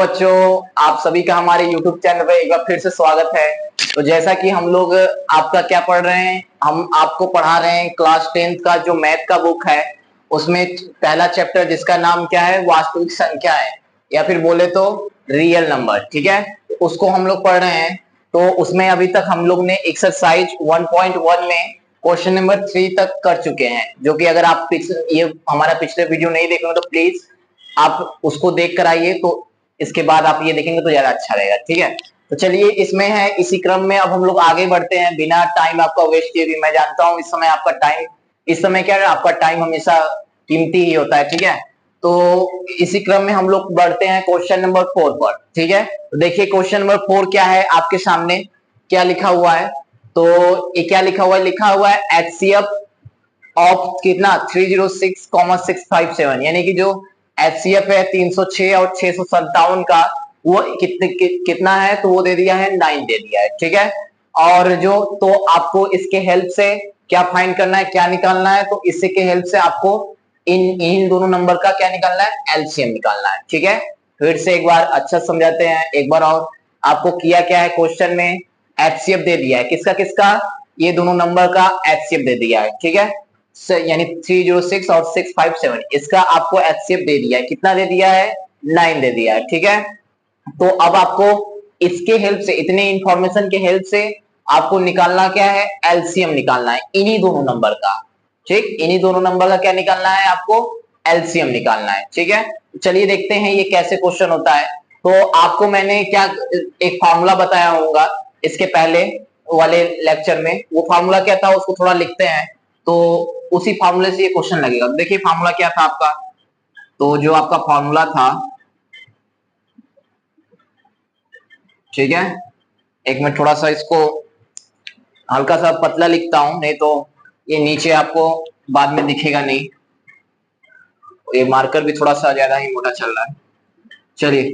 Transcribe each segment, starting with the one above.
बच्चों, आप सभी का हमारे YouTube चैनल पे एक बार फिर से स्वागत है। तो जैसा कि हम लोग आपका क्या पढ़ रहे हैं, हम आपको पढ़ा रहे हैं क्लास 10th का जो मैथ का बुक है, उसमें पहला चैप्टर जिसका नाम क्या है, वास्तविक संख्या है या फिर बोले तो रियल नंबर। ठीक है, उसको हम लोग पढ़ रहे हैं। तो उसमें अभी तक हम लोग ने एक्सरसाइज 1.1 में क्वेश्चन नंबर 3 तक कर चुके हैं, जो कि अगर आप ये हमारा पिछले वीडियो नहीं देखेंगे तो प्लीज आप उसको देख कर आइए, तो इसके बाद आप ये देखेंगे तो ज्यादा अच्छा रहेगा। ठीक है, तो चलिए इसमें है, इसी क्रम में अब हम लोग आगे बढ़ते हैं बिना टाइम आपका वेस्ट किए भी। मैं जानता हूं इस समय क्या है, आपका टाइम हमेशा कीमती ही होता है। ठीक है, तो इसी क्रम में हम लोग बढ़ते हैं क्वेश्चन नंबर 4 पर। ठीक है, तो देखिए क्वेश्चन नंबर 4 क्या है, आपके सामने क्या लिखा हुआ है। तो ये क्या लिखा हुआ है एचसीएफ ऑफ कितना 306,657, यानी कि जो एचसीएफ है 306 और 657 का, वो कितना है, तो वो दे दिया है 9 दे दिया है। ठीक है, और जो तो आपको इसके हेल्प से क्या फाइंड करना है, क्या निकालना है, तो इसी के हेल्प से आपको इन दोनों नंबर का क्या निकालना है, एलसीएम निकालना है। ठीक है, फिर से एक बार अच्छा समझाते हैं एक बार और। आपको किया क्या है, क्वेश्चन में एचसीएफ दे दिया है, किसका किसका, ये दोनों नंबर का एचसीएफ दे दिया है। ठीक है, यानी 306 और 657, इसका आपको एचसीएफ दे दिया है, कितना दे दिया है, 9 दे दिया है। ठीक है, तो अब आपको इसके हेल्प से, इतने इंफॉर्मेशन के हेल्प से आपको निकालना क्या है, एलसीएम निकालना है इन्हीं दोनों नंबर का। ठीक, इन्हीं दोनों नंबर का क्या निकालना है आपको, एलसीएम निकालना है। ठीक है, चलिए देखते हैं ये कैसे क्वेश्चन होता है। तो आपको मैंने क्या एक फॉर्मूला बताया होगा इसके पहले वाले लेक्चर में, वो फॉर्मूला क्या था उसको थोड़ा लिखते हैं, तो उसी फॉर्मूले से ये क्वेश्चन लगेगा। देखिए फॉर्मूला क्या था आपका, तो जो आपका फॉर्मूला था, ठीक है, एक मिनट थोड़ा सा इसको हल्का सा पतला लिखता हूं, नहीं तो ये नीचे आपको बाद में दिखेगा नहीं। ये मार्कर भी थोड़ा सा ज्यादा ही मोटा चल रहा है। चलिए,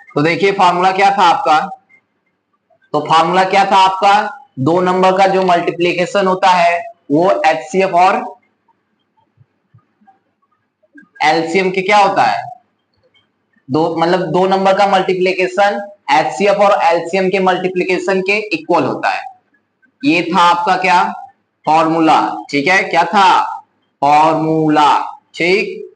तो देखिए फॉर्मूला क्या था आपका, तो फॉर्मूला क्या था आपका, दो नंबर का जो मल्टीप्लीकेशन होता है वो एचसीएफ और एलसीएम के क्या होता है, दो नंबर का मल्टीप्लीकेशन एचसीएफ और एलसीएम के मल्टीप्लीकेशन के इक्वल होता है। ये था आपका क्या, फॉर्मूला। ठीक है, क्या था, फॉर्मूला। ठीक,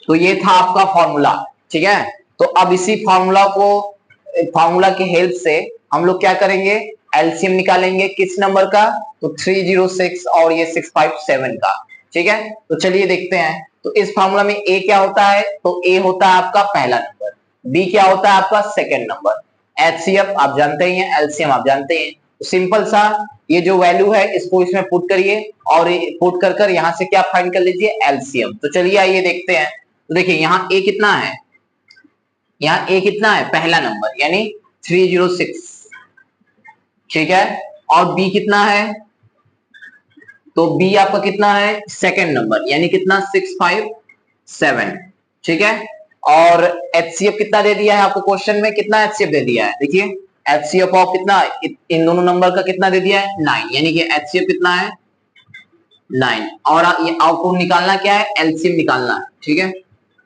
तो ये था आपका फॉर्मूला। ठीक है, तो अब इसी फॉर्मूला के हेल्प से हम लोग क्या करेंगे, एलसीएम निकालेंगे किस नंबर का, तो 306 और ये 657 का। ठीक है, तो चलिए देखते हैं। तो इस फॉर्मूला में ए क्या होता है, तो ए होता है आपका पहला नंबर, बी क्या होता है आपका सेकंड नंबर, एचसीएफ आप जानते ही हैं, एलसीएम आप जानते हैं। तो सिंपल सा ये जो वैल्यू है इसको इसमें पुट करिए और पुट कर यहां से क्या फाइंड कर लीजिए, एलसीएम। तो चलिए आइए देखते हैं। तो देखिए यहाँ ए कितना है, यहाँ ए कितना है, पहला नंबर यानी 306। ठीक है, और बी कितना है, तो बी आपका कितना है, सेकंड नंबर यानी कितना, 657। ठीक है, और एचसीएफ कितना दे दिया है आपको क्वेश्चन में, कितना एचसीएफ दे दिया है, देखिए एचसीएफ ऑफ कितना, इन दोनों नंबर का कितना दे दिया है, 9, यानी कि एचसीएफ कितना है, 9। और आपको निकालना क्या है, एलसीएम निकालना है। ठीक है,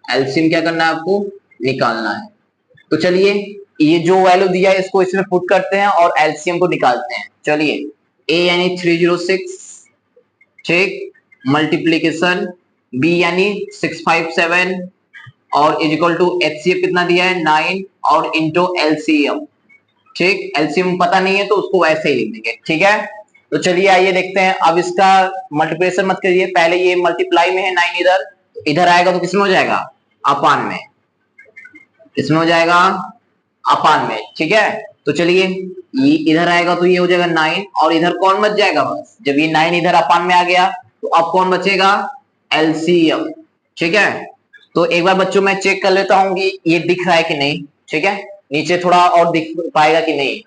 एलसीएम क्या करना है आपको, निकालना है। तो चलिए ये जो वैल्यू दिया है इसको इसमें पुट करते हैं और एलसीएम को निकालते हैं। चलिए ए यानी 306, ठीक, मल्टीप्लीकेशन बी यानी 657 और इज इक्वल टू एचसीएफ कितना दिया है, 9 और इंटू एलसीएम। ठीक, एलसीएम पता नहीं है तो उसको वैसे ही लिख देंगे। ठीक है, तो चलिए आइए देखते हैं। अब इसका मल्टीप्लिकेशन मत करिए, पहले ये मल्टीप्लाई में है 9, इधर आएगा तो किसमें हो जाएगा, अपान में, इसमें हो जाएगा अपान में। ठीक है, तो चलिए ये इधर आएगा तो ये हो जाएगा 9 और इधर कौन बच जाएगा, बस जब ये 9 इधर अपान में आ गया तो अब कौन बचेगा, एलसीएम। ठीक है, तो एक बार बच्चों मैं चेक कर लेता हूं कि ये दिख रहा है कि नहीं। ठीक है, नीचे थोड़ा और दिख पाएगा कि नहीं,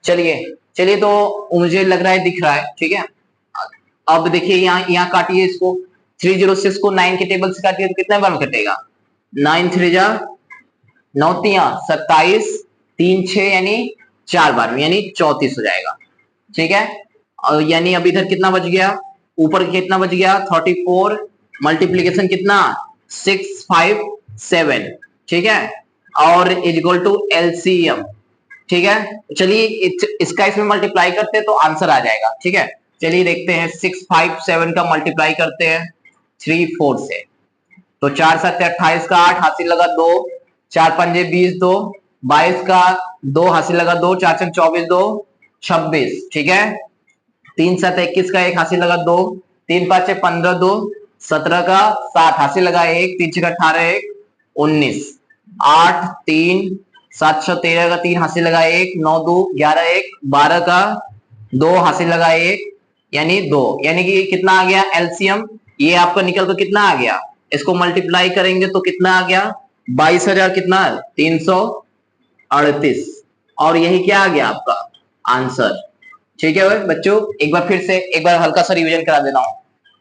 चलिए चलिए, तो मुझे लग रहा है दिख रहा है। ठीक है, अब देखिए यहाँ काटिए इसको, 306 को 9 के टेबल से काटिए तो कितने बार में कटेगा, 9 3 जा 9 27, 3 6 यानी 4 बार में, यानी 34 हो जाएगा। ठीक है, और यानी अब इधर कितना बच गया, ऊपर कितना बच गया, 34 मल्टीप्लीकेशन कितना 657, ठीक है, और इज इक्वल टू एलसीएम, ठीक है। चलिए इसका इसमें मल्टीप्लाई करते हैं तो आंसर आ जाएगा, ठीक है। चलिए देखते हैं 657 का मल्टीप्लाई करते हैं 34 से, तो 4 7 28 का 8 हासिल लगा 2, 4 पंजे 20, 2 22 का 2 हासिल लगा 2, 4 6 24, 2 26, ठीक है। 3 7 21 का 1 हासिल लगा 2, 3 5 15, 2 17 का 7 हासिल लगा 1, 3 6 18, 1 19, 8 3 7 6 13 का 3 हासिल लगा 1, 9 2 11, 1 12 का 2 हासिल लगा 1, यानी 2, यानी कि कितना आ गया एलसीएम, ये आपका निकल कर कितना आ गया, इसको मल्टीप्लाई करेंगे तो कितना आ गया 22,000 कितना 338, और यही क्या आ गया आपका आंसर, ठीक है भाई बच्चों। एक बार फिर से एक बार हल्का सा रिवीजन करा देता हूं।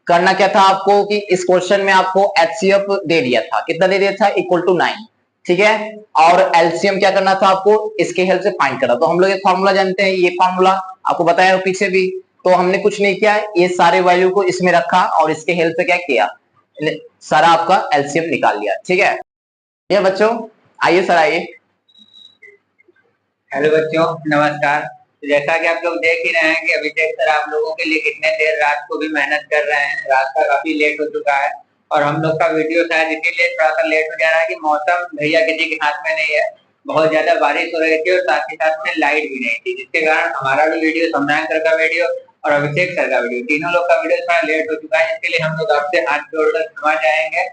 करना क्या था आपको कि इस क्वेश्चन में आपको एचसीएफ दे दिया था, कितना दे दिया था इक्वल टू 9, ठीक है, और एलसीएम क्या करना था आपको इसके हेल्प से फाइंड करना। तो हम लोग एक फॉर्मूला जानते हैं, ये फॉर्मूला आपको बताया पीछे भी, तो हमने कुछ नहीं किया, ये सारे वैल्यू को इसमें रखा और इसके हेल्प से क्या किया, सारा आपका एलसीएम निकाल लिया, ठीक है। ये बच्चों आइए सर आइए। हेलो बच्चों, नमस्कार। तो जैसा कि आप लोग देख ही रहे हैं कि अभिषेक सर आप लोगों के लिए कितने देर रात को भी मेहनत कर रहे हैं। रात का काफी लेट हो चुका है और हम लोग का वीडियो शायद इसीलिए थोड़ा सा लेट हो जा रहा है कि मौसम भैया किसी के हाथ में नहीं है, बहुत ज्यादा बारिश हो रही थी और साथ ही साथ में लाइट भी नहीं थी, जिसके कारण हमारा भी वीडियो, सम्रान सर का वीडियो और अभिषेक सर का वीडियो, तीनों लोग का वीडियो थोड़ा लेट हो चुका है। इसके लिए हम लोग आपसे हाथ जोड़कर क्षमा चाहेंगे।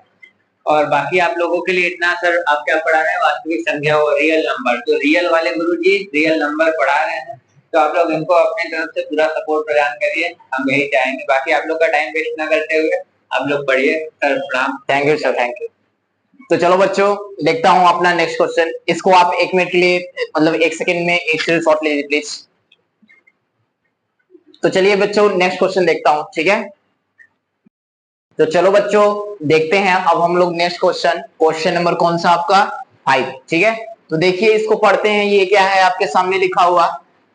और बाकी आप लोगों के लिए इतना सर, आप क्या पढ़ा रहे हैं, वास्तविक संख्या और रियल नंबर, तो रियल वाले गुरुजी रियल नंबर पढ़ा रहे हैं, तो आप लोग इनको अपनी तरफ से पूरा सपोर्ट प्रदान करिए, हम यही चाहेंगे। बाकी आप लोग का टाइम वेस्ट ना करते हुए आप लोग पढ़िए। सर प्रणाम। Thank you sir, thank you. तो चलो बच्चों देखता हूं अपना नेक्स्ट क्वेश्चन, इसको आप 1 मिनट के लिए मतलब 1 सेकंड में एक शॉट लीजिए प्लीज। तो चलिए बच्चों नेक्स्ट क्वेश्चन देखता हूं, ठीक है। तो चलो बच्चों देखते हैं अब हम लोग नेक्स्ट क्वेश्चन, क्वेश्चन नंबर कौन सा आपका 5, ठीक है। तो देखिए इसको पढ़ते हैं, ये क्या है आपके सामने लिखा हुआ,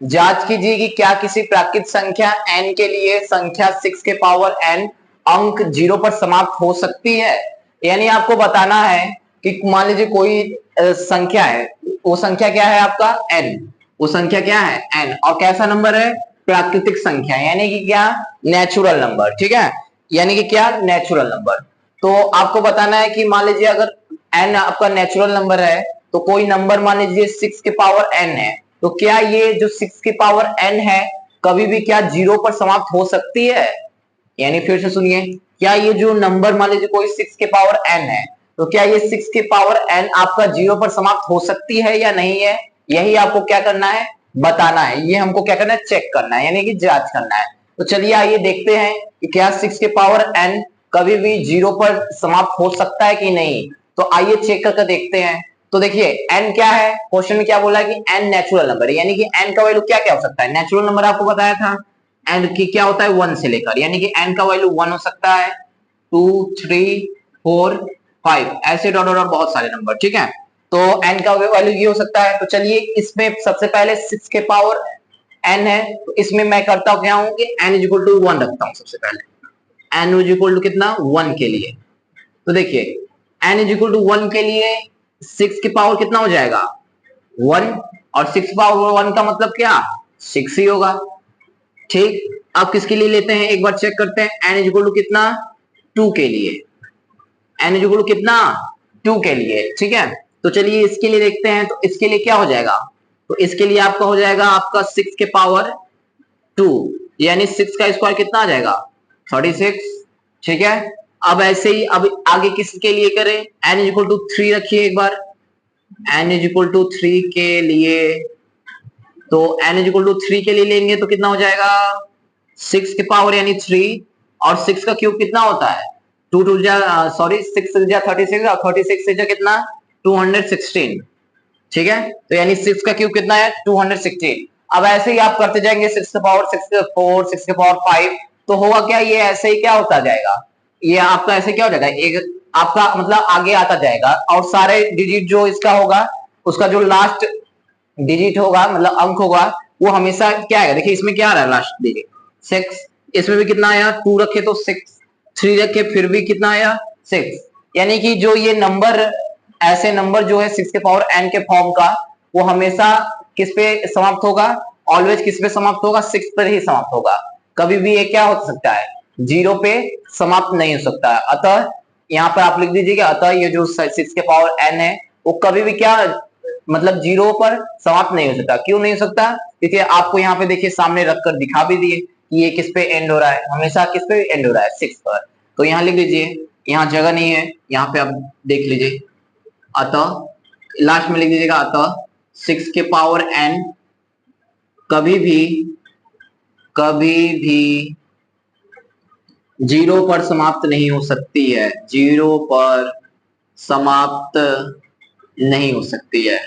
जांच कीजिए कि क्या किसी प्राकृत संख्या n के लिए संख्या 6 के पावर n अंक 0 पर समाप्त हो सकती है। यानी आपको बताना है कि मान लीजिए कोई संख्या है, वो संख्या क्या है आपका n, वो संख्या क्या है n, और कैसा नंबर है प्राकृतिक संख्या, यानी कि क्या नेचुरल नंबर, ठीक है, यानी कि क्या नेचुरल नंबर। तो आपको बताना है कि मान लीजिए अगर n आपका नेचुरल नंबर है तो कोई नंबर मान लीजिए 6 के पावर n है, तो क्या ये जो 6 के पावर n है कभी भी क्या 0 पर समाप्त हो सकती है। यानी फिर से सुनिए, क्या ये जो नंबर मान लीजिए कोई 6 के पावर n है, तो क्या ये 6 के पावर n आपका 0 पर समाप्त हो सकती है या नहीं है, यही आपको क्या करना है बताना है, ये हमको क्या करना है चेक करना है, यानी कि जांच करना है। तो चलिए आइए देखते हैं कि क्या 6 के पावर n कभी भी 0 पर समाप्त हो सकता है कि नहीं। तो आइए चेक करके देखते हैं। तो देखिए n क्या है, क्वेश्चन में क्या बोला कि n नेचुरल नंबर है, यानी कि n का वैल्यू क्या क्या हो सकता है, नेचुरल नंबर आपको बताया था n की क्या होता है 1 से लेकर, यानी कि n का वैल्यू 1 हो सकता है, 2 3 4 5 ऐसे डॉट डॉट बहुत सारे नंबर, ठीक है। तो n का वैल्यू ये हो सकता है। तो चलिए इसमें सबसे पहले 6 के पावर n है, तो इसमें मैं करता हूं क्या हूं कि n इज इक्वल टू 1 रखता हूं सबसे पहले, n इज इक्वल टू कितना 1 के लिए। तो देखिए n इज इक्वल टू 1 के लिए 6 के पावर कितना हो जाएगा 1, और 6 पावर 1 का मतलब क्या 6 ही होगा, ठीक। अब किसके लिए लेते हैं एक बार चेक करते हैं, n इज इक्वल टू कितना 2 के लिए, n इज इक्वल टू कितना 2 के लिए, ठीक है। तो चलिए इसके लिए देखते हैं, तो इसके लिए क्या हो जाएगा, तो इसके लिए आपका हो जाएगा आपका 6 के पावर 2, यानी 6 का स्क्वायर कितना आ जाएगा 36, ठीक है। अब ऐसे ही अब आगे किसके लिए करें, n इज इक्वल टू 3 रखिए एक बार, n इज इक्वल टू 3 के लिए, तो n इज इक्वल टू 3 के लिए लेंगे तो कितना हो जाएगा 6 के पावर यानी 3, और 6 का क्यूब कितना होता है 2 2 जा सॉरी 6 जा 36, और 36 से जा कितना 216, ठीक है। तो यानी 6 का क्यूब कितना है 216। अब ऐसे ही आप करते जाएंगे 6 के पावर 6 के 4 6 के पावर 5, तो होगा क्या ये ऐसे ही क्या होता जाएगा, ये आपका ऐसे क्या हो जाएगा एक आपका मतलब आगे आता जाएगा, और सारे डिजिट जो इसका होगा उसका जो लास्ट डिजिट होगा मतलब अंक होगा वो हमेशा क्या आएगा, देखिए इसमें क्या आ रहा है लास्ट डिजिट 6, इसमें भी कितना आया 2 रखे तो 6, 3 रखे फिर भी कितना आया 6, यानी कि जो ये नंबर, ऐसे नंबर जो है 6 के पावर n के फॉर्म का, वो हमेशा किस पे समाप्त होगा? ऑलवेज किस पे समाप्त होगा? 6 पर ही समाप्त होगा। कभी भी ये क्या हो सकता है? 0 पे समाप्त नहीं हो सकता है। अतः यहाँ पर आप लिख दीजिएगा, अतः ये जो 6 के पावर n है वो कभी भी क्या, मतलब 0 पर समाप्त नहीं हो सकता। क्यों नहीं हो सकता? क्योंकि आपको यहाँ पे देखिए सामने रखकर दिखा भी दिए कि ये किस पे एंड हो रहा है, हमेशा किस पे एंड हो रहा है? 6 पर। तो यहाँ लिख लीजिए, यहाँ जगह नहीं है, यहाँ पे आप देख लीजिए, अतः लास्ट में लिख दीजिएगा, अतः 6 के पावर n कभी भी 0 पर समाप्त नहीं हो सकती है, 0 पर समाप्त नहीं हो सकती है,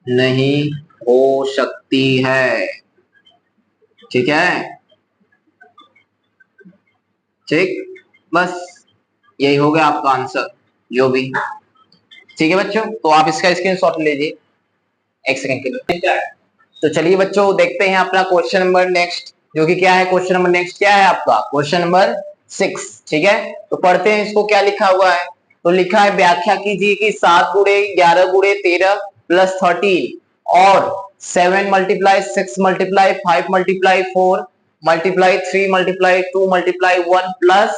नहीं हो सकती है। ठीक है, ठीक, बस यही हो गया आपका आंसर जो भी। ठीक है बच्चों, तो आप इसका स्क्रीनशॉट लीजिए एक सेकंड के लिए। तो चलिए बच्चों देखते हैं अपना क्वेश्चन नंबर नेक्स्ट, जो कि क्या है? क्वेश्चन नंबर नेक्स्ट क्या है आपका? Question number 6। ठीक है, तो पढ़ते हैं इसको, क्या लिखा हुआ है। तो लिखा है, व्याख्या कीजिए कि 7 गुणे 11 गुणे 13 प्लस 13 और 7 multiply 6 multiply 5 multiply 4 multiply 3 multiply 2 multiply 1 plus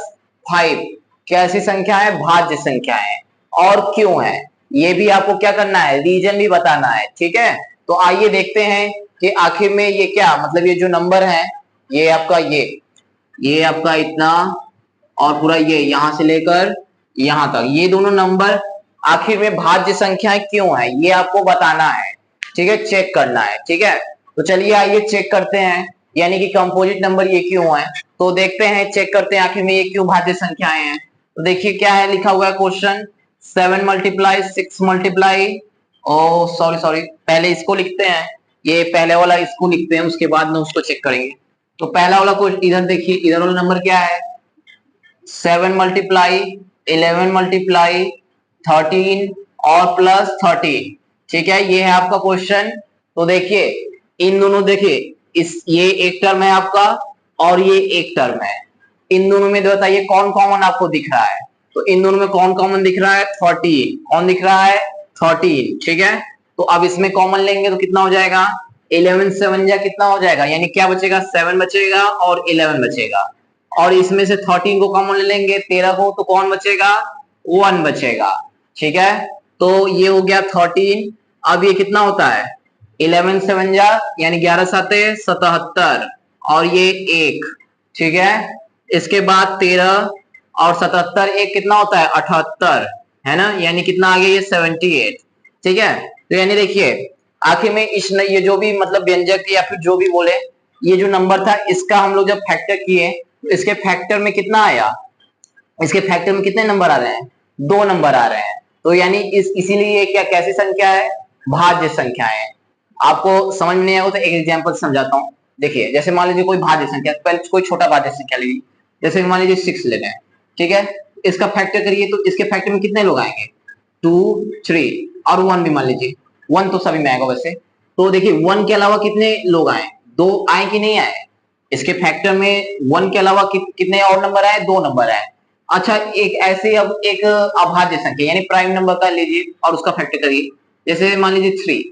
5 कैसी संख्या है? भाज्य संख्या है। और क्यों है ये भी आपको क्या करना है? रीजन भी बताना है। ठीक है, तो आइए देखते हैं कि आखिर में ये क्या, मतलब ये जो नंबर है, ये आपका ये आपका इतना और पूरा ये यहां से लेकर यहां तक, ये दोनों नंबर आखिर में भाज्य संख्याएं क्यों है, ये आपको बताना है। ठीक है, चेक करना है। ठीक है, तो चलिए आइए चेक करते हैं, यानी कि कंपोजिट नंबर ये क्यों है। तो देखते हैं, चेक करते हैं आखिर में ये क्यों भाज्य संख्याएं हैं। तो देखिए क्या है लिखा हुआ है क्वेश्चन, 7 मल्टीप्लाई 6 मल्टीप्लाई, ओ सॉरी पहले इसको लिखते हैं, ये पहले वाला इसको लिखते हैं, उसके बाद में उसको चेक करेंगे। तो पहला वाला क्वेश्चन इधर देखिए, इधर वाला नंबर क्या है? 7 मल्टीप्लाई 11 मल्टीप्लाई 13 और प्लस 13। ठीक है, ये है आपका क्वेश्चन। तो देखिए इन दोनों, देखिए ये एक टर्म है आपका और ये एक टर्म है, इन दोनों में बताइए कौन कॉमन आपको दिख रहा है? तो इन दोनों में कौन कॉमन दिख रहा है? 13। कौन दिख रहा है? 13। ठीक है, तो अब इसमें कॉमन लेंगे तो कितना हो जाएगा? 11 7 जा कितना हो जाएगा, यानी क्या बचेगा? 7 बचेगा और 11 बचेगा। और इसमें से 13 को कॉमन ले लेंगे, 13 को, तो कौन बचेगा? 1 बचेगा। ठीक है, तो ये हो गया 13। अब ये कितना होता है? 11 7 जा यानी 11 7 77 और ये 1। ठीक है, इसके बाद 13 और 77 एक कितना होता है? 78, है ना, यानी कितना आ गया? ये 78। ठीक है, तो यानी देखिए आखिर में इस ये जो भी मतलब व्यंजक या फिर जो भी बोले, ये जो नंबर था इसका हम लोग जब फैक्टर किए तो इसके फैक्टर में कितना आया? इसके फैक्टर में कितने नंबर आ रहे हैं? 2 नंबर आ रहे हैं। तो यानी इसीलिए ये क्या, कैसी संख्या है? भाज्य संख्या है। आपको समझ में नहीं आएगा तो एक एग्जांपल समझाता हूँ। देखिए जैसे मान लीजिए कोई भाज्य संख्या, पहले कोई छोटा भाज्य संख्या लीजिए, जैसे मान लीजिए 6 ले लें। ठीक है, इसका फैक्टर करिए तो इसके फैक्टर में कितने लोग आएंगे? 2 3 और 1 भी मान लीजिए, 1 तो सभी में आएगा वैसे। तो देखिए 1 के अलावा कितने लोग आए? 2 आए कि नहीं आए? इसके फैक्टर में 1 के अलावा कितने और नंबर आए? 2 नंबर आए। अच्छा, एक ऐसे अब एक अभाज्य संख्या यानी प्राइम नंबर का लीजिए और उसका फैक्टर करिए, जैसे मान लीजिए 3।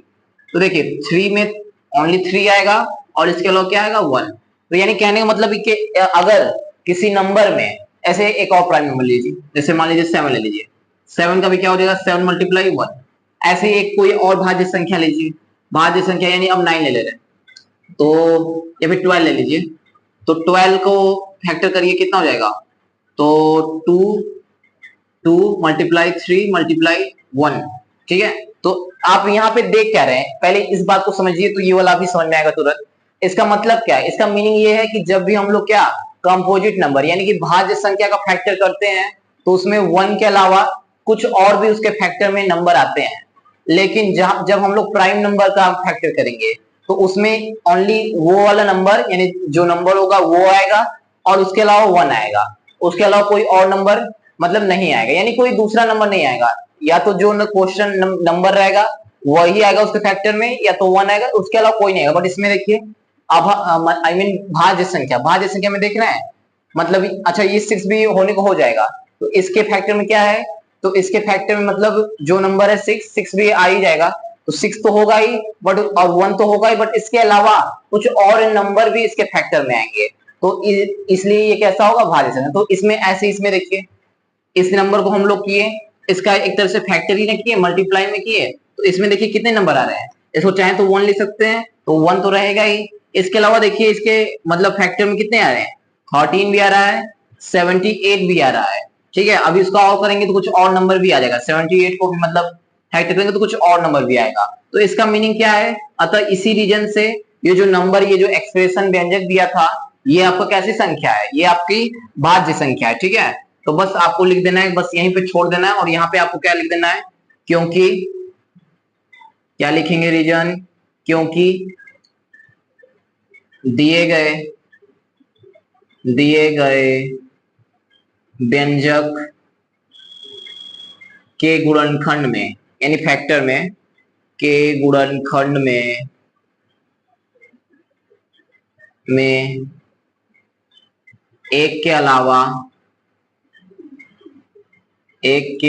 तो देखिए 3 में ओनली 3 आएगा और इसके अलावा क्या आएगा? 1। तो यानी कहने का मतलब कि अगर किसी नंबर में ऐसे एक और प्राइम नंबर लीजिए, जैसे मान लीजिए 7 ले लीजिए, 7 का भी क्या हो जाएगा? 7 मल्टीप्लाई 1। ऐसे एक कोई और भाज्य संख्या लीजिए, भाज्य संख्या यानी अब 9 ले ले रहे हैं, तो या फिर 12 ले लीजिए, तो 12 को फैक्टर करिए, कितना हो जाएगा? तो 2 मल्टीप्लाई 3 मल्टीप्लाई 1। ठीक है, तो आप यहाँ पे देख क्या रहे हैं, पहले इस बात को समझिए तो ये वाला भी समझ में आएगा तुरंत। इसका मतलब क्या है? इसका मीनिंग ये है कि जब भी हम लोग क्या कंपोजिट नंबर यानी कि भाज्य संख्या का फैक्टर करते हैं तो उसमें 1 के अलावा कुछ और भी उसके फैक्टर में नंबर आते हैं, लेकिन जब हम लोग प्राइम नंबर का फैक्टर करेंगे तो उसमें ओनली वो वाला नंबर यानी जो नंबर होगा वो आएगा और उसके अलावा 1 आएगा, उसके अलावा कोई और नंबर मतलब नहीं आएगा, यानी कोई दूसरा नंबर नहीं आएगा। या तो जो क्वेश्चन नंबर रहेगा वही आएगा उसके फैक्टर में, या तो 1 आएगा, उसके अलावा कोई नहीं आएगा। बट इसमें देखिए अब भाज्य संख्या में देख रहे हैं मतलब अच्छा ये 6 भी होने को हो जाएगा, तो इसके फैक्टर में क्या है, तो इसके फैक्टर में मतलब जो नंबर है 6 भी आ ही जाएगा, तो 6 तो होगा ही बट, और 1 तो होगा ही, बट इसके अलावा कुछ और नंबर भी इसके फैक्टर में आएंगे, तो इसलिए ये कैसा होगा, भाज्य संख्या। तो इसमें ऐसे, इसमें देखिए इस नंबर को हम लोग किए, इसका एक तरह से फैक्टर ही ना किए, मल्टीप्लाई में किए, तो इसमें देखिए कितने नंबर आ रहे हैं, इसको चाहे तो 1 लिख सकते हैं, तो 1 तो रहेगा ही। इसके अलावा देखिए इसके मतलब फैक्टर में कितने आ रहे हैं, 13 भी आ रहा है, 78 भी आ रहा है। ठीक है, अभी इसका और करेंगे तो कुछ और नंबर भी आ जाएगा, 78 को भी मतलब फैक्टर करेंगे तो कुछ और नंबर भी आएगा। तो इसका मीनिंग क्या है, अतः इसी रीजन से ये जो नंबर, ये जो एक्सप्रेशन व्यंजक दिया था, ये आपका कैसी संख्या है, ये आपकी भाज्य संख्या है। ठीक है, तो बस आपको लिख देना है, बस यहीं पे छोड़ देना है, और यहाँ पे आपको क्या लिख देना है, क्योंकि क्या लिखेंगे रीजन, क्योंकि दिए गए व्यंजक के गुणनखंड में, यानी फैक्टर में, के गुणनखंड में एक के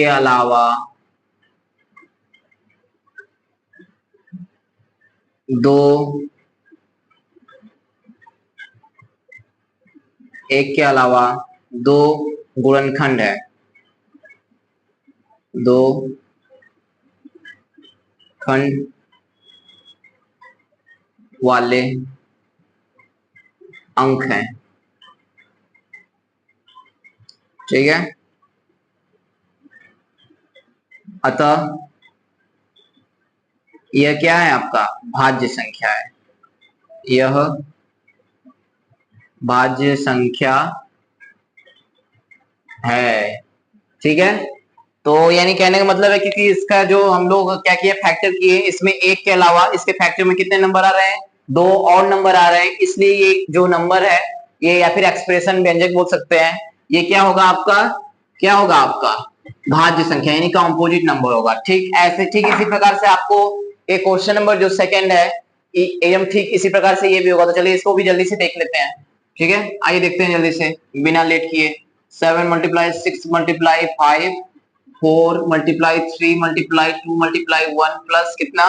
अलावा दो, एक के अलावा दो गुणनखंड है, दो खंड वाले अंक हैं। ठीक है, अतः यह क्या है, आपका भाज्य संख्या है, यह भाज्य संख्या है। ठीक है, तो यानी कहने का मतलब है क्योंकि इसका जो हम लोग क्या किया, फैक्टर किए, इसमें एक के अलावा इसके फैक्टर में कितने नंबर आ रहे हैं, दो और नंबर आ रहे हैं, इसलिए ये जो नंबर है ये, या फिर एक्सप्रेशन व्यंजक बोल सकते हैं, ये क्या होगा आपका, क्या होगा आपका भाज्य संख्या, यानी कॉम्पोजिट नंबर होगा। ठीक ऐसे, ठीक इसी प्रकार से आपको एक क्वेश्चन नंबर जो सेकंड है एकदम ठीक इसी प्रकार से ये भी होगा। तो चलिए इसको भी जल्दी से देख लेते हैं। ठीक है, आइए देखते हैं जल्दी से बिना लेट किए। 7 multiply 6 multiply 5, 4 multiply 3 multiply 2 multiply 1 plus कितना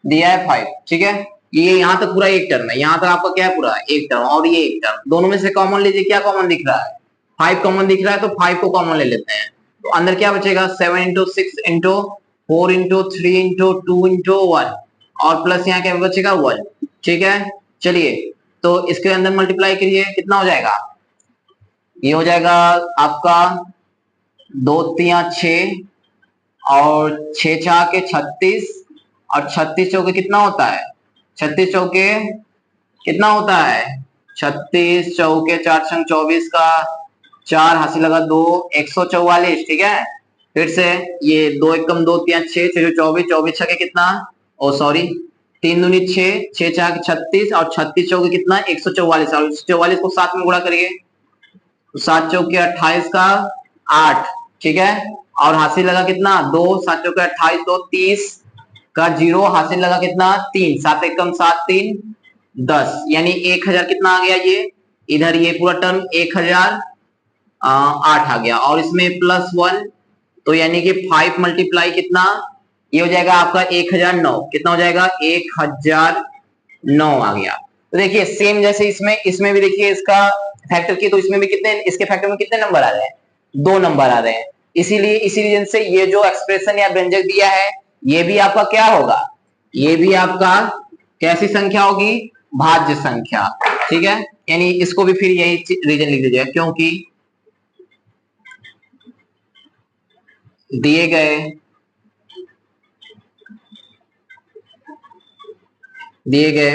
दिया है 5। ठीक है, ये यहाँ तक पूरा एक टर्म है, यहाँ तक आपका क्या है, पूरा एक टर्म, और ये एक टर्म, दोनों में से कॉमन लीजिए, क्या कॉमन दिख रहा है, 5 कॉमन दिख रहा है, तो 5 को कॉमन ले लेते हैं, तो अंदर क्या बचेगा, 7 into 6 into 4 into 3 into 2 into 1, और प्लस यहाँ क्या बचेगा 1। ठीक है, चलिए तो इसके अंदर मल्टीप्लाई करिए, कितना हो जाएगा, ये हो जाएगा आपका 2 3 6, और 6 4 के 36, और 36 चौके कितना होता है, 36 चौके कितना होता है, 36 चौके 4 छंग 24 का 4 हासिल लगा 2, 144। ठीक है, फिर से ये 2 एकम 2 3 6 6 24, 24 छके कितना, ओ सॉरी 3 दूनी 6, 6 4 36, और 36 चौके कितना 144, और 44 को 7 में गुणा करिए, तो 7 चौके 28 का 8। ठीक है, और हासिल लगा कितना 2, 7 चौके 28, 2 30 का 0, हासिल लगा कितना 3, 7 एकम 7 3 10, यानी 1000 कितना आ गया, ये इधर ये पूरा टर्म 1008 आ गया, और इसमें प्लस 1, तो यानी कि 5 मल्टीप्लाई कितना, ये हो जाएगा आपका 1009, कितना हो जाएगा 1009 आ गया। तो देखिए सेम जैसे इसमें, इसमें भी देखिए इसका फैक्टर किए, तो इसमें भी कितने, इसके फैक्टर में कितने नंबर आ रहे हैं, 2 नंबर आ रहे हैं, इसीलिए इसी रीजन से ये जो एक्सप्रेशन या व्यंजक दिया है, ये भी आपका क्या होगा, ये भी आपका कैसी संख्या होगी, भाज्य संख्या। ठीक है, यानी इसको भी फिर यही रीजन लिख दीजिएगा, क्योंकि दिए गए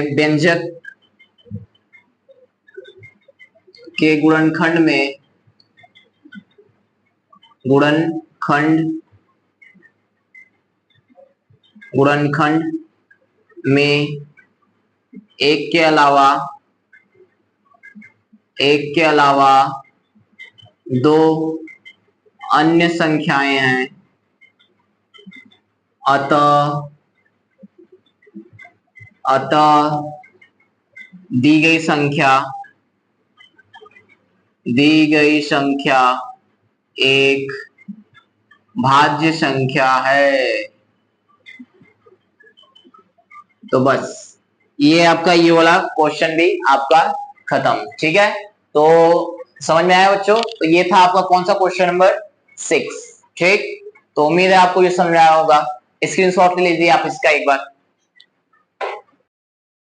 व्यंजक के गुणनखंड में एक के अलावा दो अन्य संख्याएं हैं, अतः दी गई संख्या दी गई संख्या एक भाज्य संख्या है। तो बस ये आपका ये वाला क्वेश्चन भी आपका खत्म। ठीक है, तो समझ में आया बच्चों? तो ये था आपका कौन सा क्वेश्चन नंबर 6। ठीक, तो उम्मीद है आपको ये समझ में आया होगा। स्क्रीनशॉट ले लीजिए आप इसका एक बार।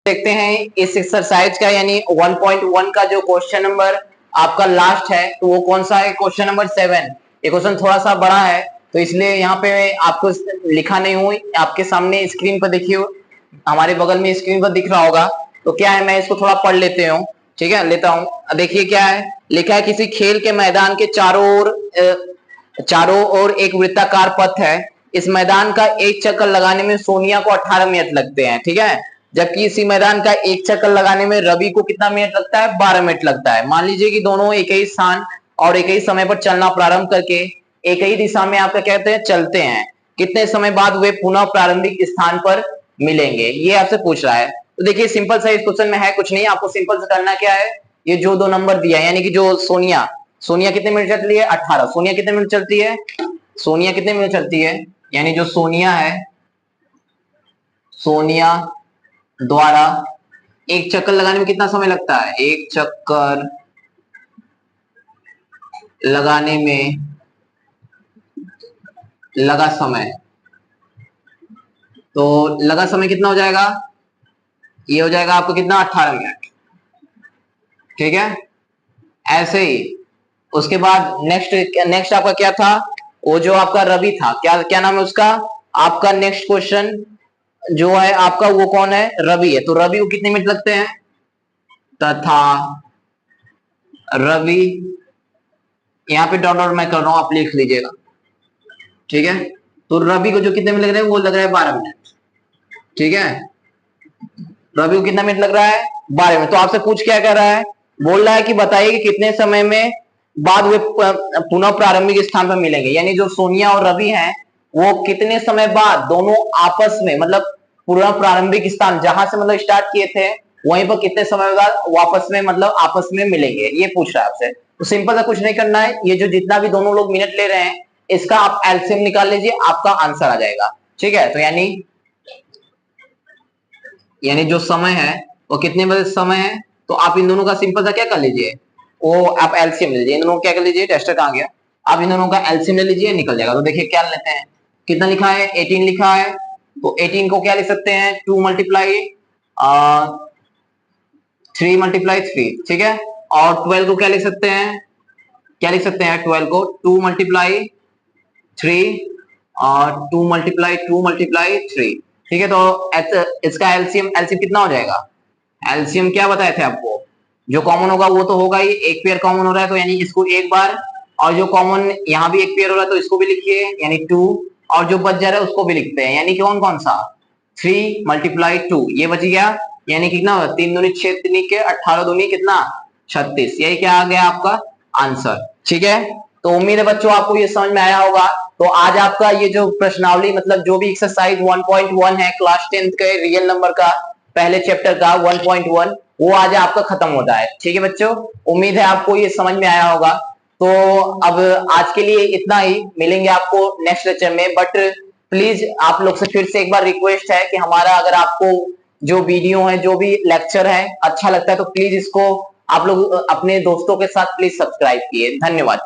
देखते हैं इस एक्सरसाइज का यानी 1.1 का जो क्वेश्चन नंबर आपका लास्ट है, तो वो कौन सा है? Question number 7। ये क्वेश्चन थोड़ा सा बड़ा है तो इसलिए यहाँ पे आपको लिखा नहीं हूं, आपके सामने स्क्रीन पर देखिए, हमारे बगल में स्क्रीन पर दिख रहा होगा। तो क्या है, मैं इसको थोड़ा पढ़ लेते हूँ। ठीक है, लेता हूँ। देखिए क्या है लिखा है, किसी खेल के मैदान के चारों ओर एक वृत्ताकार पथ है। इस मैदान का एक चक्कर लगाने में सोनिया को 18 मिनट लगते हैं। ठीक है, जबकि इसी मैदान का एक चक्कर लगाने में रवि को कितना मिनट लगता है? 12 मिनट लगता है। मान लीजिए कि दोनों एक ही स्थान और एक ही समय पर चलना प्रारंभ करके एक ही दिशा में आपका कहते हैं चलते हैं, कितने समय बाद वे पुनः प्रारंभिक स्थान पर मिलेंगे? ये आपसे पूछ रहा है। तो देखिए सिंपल सा इस क्वेश्चन में है कुछ नहीं, आपको सिंपल से करना क्या है, ये जो दो नंबर दिया है यानी कि जो सोनिया कितने मिनट चलती है? 18। सोनिया कितने मिनट चलती है? सोनिया कितने मिनट चलती है? यानी जो सोनिया है, सोनिया द्वारा एक चक्कर लगाने में कितना समय लगता है? एक चक्कर लगाने में लगा समय, तो लगा समय कितना हो जाएगा? ये हो जाएगा आपको कितना? 18 मिनट। ठीक है, ऐसे ही उसके बाद नेक्स्ट आपका क्या था? वो जो आपका रवि था, क्या नाम है उसका? आपका नेक्स्ट क्वेश्चन जो है आपका वो कौन है? रवि है। तो रवि को कितने मिनट लगते हैं? तथा रवि, यहाँ पे डॉट डॉट मैं कर रहा हूं, आप लिख लीजिएगा। ठीक है, तो रवि को जो कितने मिनट लग रहे हैं? वो लग रहा है 12 मिनट। ठीक है, रवि को कितना मिनट लग रहा है? 12 मिनट। तो आपसे पूछ क्या कर रहा है? बोल रहा है कि बताइए कि कितने समय में बाद वे पुनः प्रारंभिक स्थान पर मिलेंगे। यानी जो सोनिया और रवि हैं वो कितने समय बाद दोनों आपस में मतलब पुनः प्रारंभिक स्थान जहां से मतलब स्टार्ट किए थे वहीं पर कितने समय बाद वापस में मतलब आपस में मिलेंगे, ये पूछ रहा है आपसे। तो सिंपल सा कुछ नहीं करना है, ये जो जितना भी दोनों लोग मिनट ले रहे हैं इसका आप एलसीएम निकाल लीजिए, आपका आंसर आ जाएगा। ठीक है, तो यानी जो समय है वो कितने बजे समय है, तो आप इन दोनों का सिंपल सा क्या कर लीजिए, वो आप एलसीएम ले लीजिए। इन दोनों को क्या कर लीजिए, टेस्टर कहां गया, आप इन दोनों का एलसीएम ले लीजिए, निकल जाएगा। तो देखिए क्या लेते हैं, कितना लिखा है? 18 लिखा है। तो 18 को क्या लिख सकते हैं? 2 मल्टीप्लाई 3 मल्टीप्लाई 3। ठीक है, और 12 को क्या लिख सकते हैं? क्या लिख सकते हैं 12 को? 2 मल्टीप्लाई 3 और 2 मल्टीप्लाई 2 मल्टीप्लाई 3। ठीक है, तो इसका एलसीएम कितना हो जाएगा? एलसीएम क्या बताए थे आपको? जो कॉमन होगा वो तो होगा ही, एक पेयर कॉमन हो रहा है तो यानी इसको एक बार, और जो कॉमन यहाँ भी एक पेयर हो रहा है तो इसको भी लिखिए यानी 2, और जो बच जा रहा है उसको भी लिखते हैं यानी कि कौन सा? 3 मल्टीप्लाई 2, ये बच गया यानी कितना? 3 दूनी 6, 3 के 18 दूनी कितना? 36। यही क्या आ गया आपका आंसर। ठीक है, तो उम्मीद है बच्चों आपको ये समझ में आया होगा। तो आज आपका ये जो प्रश्नावली मतलब जो भी एक्सरसाइज 1.1 है क्लास 10th के रियल नंबर का पहले चैप्टर का 1.1, वो आज आपका खत्म होता है। ठीक है बच्चों, उम्मीद है आपको ये समझ में आया होगा। तो अब आज के लिए इतना ही, मिलेंगे आपको नेक्स्ट लेक्चर में। बट प्लीज आप लोग से फिर से एक बार रिक्वेस्ट है कि हमारा अगर आपको जो वीडियो है जो भी लेक्चर है अच्छा लगता है तो प्लीज इसको आप लोग अपने दोस्तों के साथ प्लीज सब्सक्राइब किए। धन्यवाद।